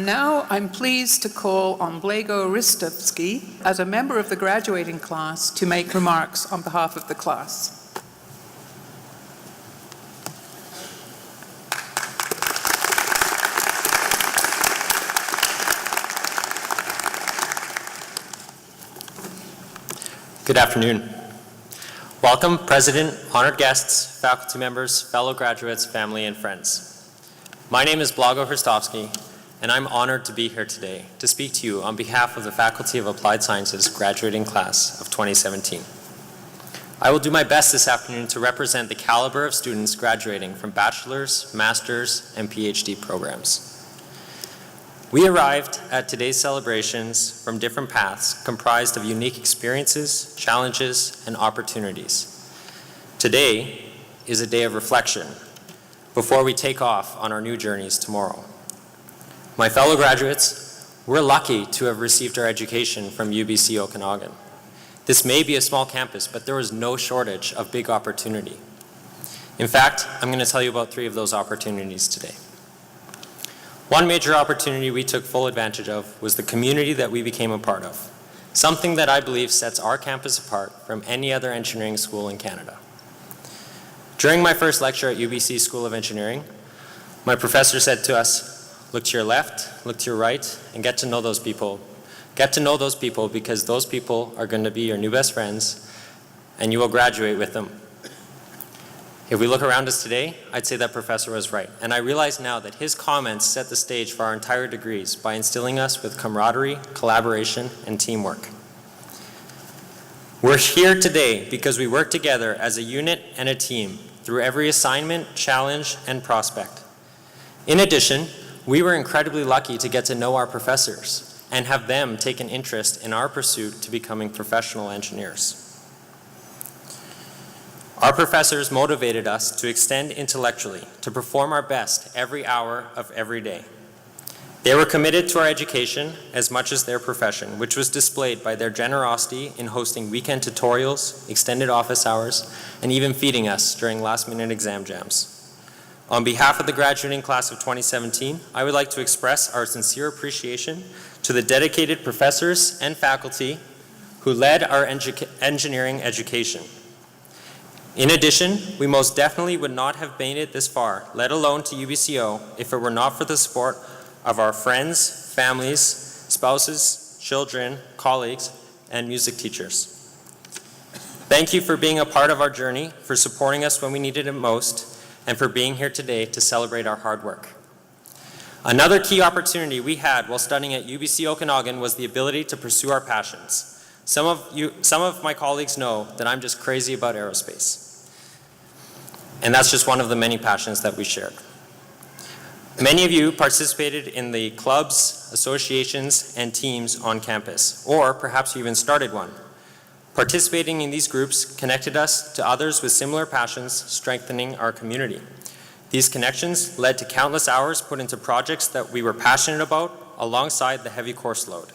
Now I'm pleased to call on Blago Hristovski as a member of the graduating class to make remarks on behalf of the class. Good afternoon. Welcome, President, honored guests, faculty members, fellow graduates, family, and friends. My name is Blago Hristovski, and I'm honored to be here today to speak to you on behalf of the Faculty of Applied Sciences graduating class of 2017. I will do my best this afternoon to represent the caliber of students graduating from bachelor's, master's, and PhD programs. We arrived at today's celebrations from different paths comprised of unique experiences, challenges, and opportunities. Today is a day of reflection before we take off on our new journeys tomorrow. My fellow graduates, we're lucky to have received our education from UBC Okanagan. This may be a small campus, but there is no shortage of big opportunity. In fact, I'm going to tell you about 3 of those opportunities today. One major opportunity we took full advantage of was the community that we became a part of, something that I believe sets our campus apart from any other engineering school in Canada. During my first lecture at UBC School of Engineering, my professor said to us, look to your left, look to your right, and get to know those people. Get to know those people because those people are going to be your new best friends, and you will graduate with them. If we look around us today, I'd say that professor was right. And I realize now that his comments set the stage for our entire degrees by instilling us with camaraderie, collaboration, and teamwork. We're here today because we work together as a unit and a team through every assignment, challenge, and prospect. In addition, we were incredibly lucky to get to know our professors and have them take an interest in our pursuit to becoming professional engineers. Our professors motivated us to extend intellectually, to perform our best every hour of every day. They were committed to our education as much as their profession, which was displayed by their generosity in hosting weekend tutorials, extended office hours, and even feeding us during last-minute exam jams. On behalf of the graduating class of 2017, I would like to express our sincere appreciation to the dedicated professors and faculty who led our engineering education. In addition, we most definitely would not have made it this far, let alone to UBCO, if it were not for the support of our friends, families, spouses, children, colleagues, and music teachers. Thank you for being a part of our journey, for supporting us when we needed it most, and for being here today to celebrate our hard work. Another key opportunity we had while studying at UBC Okanagan was the ability to pursue our passions. Some of my colleagues know that I'm just crazy about aerospace. And that's just one of the many passions that we shared. Many of you participated in the clubs, associations, and teams on campus, or perhaps you even started one. Participating in these groups connected us to others with similar passions, strengthening our community. These connections led to countless hours put into projects that we were passionate about alongside the heavy course load.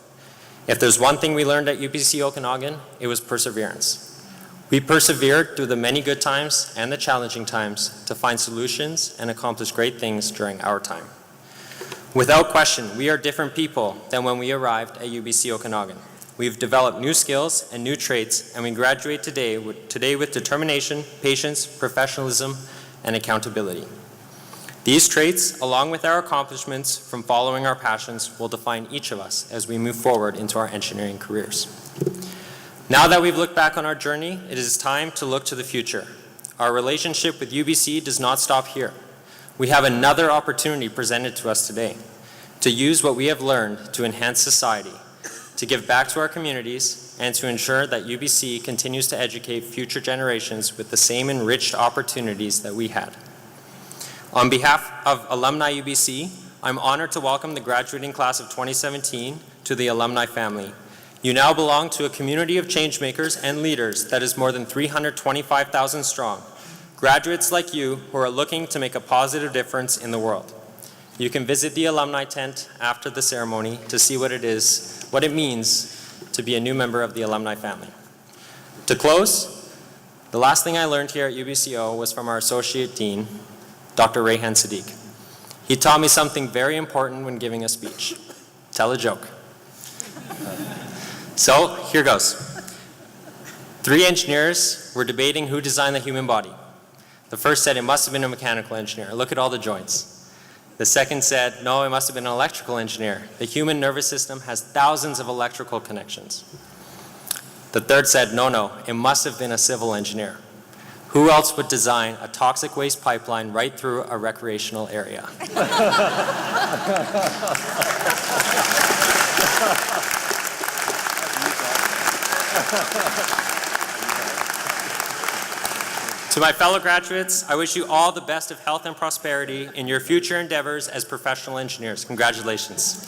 If there's one thing we learned at UBC Okanagan, it was perseverance. We persevered through the many good times and the challenging times to find solutions and accomplish great things during our time. Without question, we are different people than when we arrived at UBC Okanagan. We've developed new skills and new traits, and we graduate today with determination, patience, professionalism, and accountability. These traits, along with our accomplishments from following our passions, will define each of us as we move forward into our engineering careers. Now that we've looked back on our journey, it is time to look to the future. Our relationship with UBC does not stop here. We have another opportunity presented to us today to use what we have learned to enhance society, to give back to our communities, and to ensure that UBC continues to educate future generations with the same enriched opportunities that we had. On behalf of Alumni UBC, I'm honored to welcome the graduating class of 2017 to the alumni family. You now belong to a community of changemakers and leaders that is more than 325,000 strong. Graduates like you who are looking to make a positive difference in the world. You can visit the alumni tent after the ceremony to see what it means to be a new member of the alumni family. To close, the last thing I learned here at UBCO was from our Associate Dean, Dr. Rayhan Sadiq. He taught me something very important when giving a speech. Tell a joke. So, here goes. 3 engineers were debating who designed the human body. The first said it must have been a mechanical engineer. Look at all the joints. The second said, no, it must have been an electrical engineer. The human nervous system has thousands of electrical connections. The third said, no, it must have been a civil engineer. Who else would design a toxic waste pipeline right through a recreational area? To my fellow graduates, I wish you all the best of health and prosperity in your future endeavors as professional engineers. Congratulations.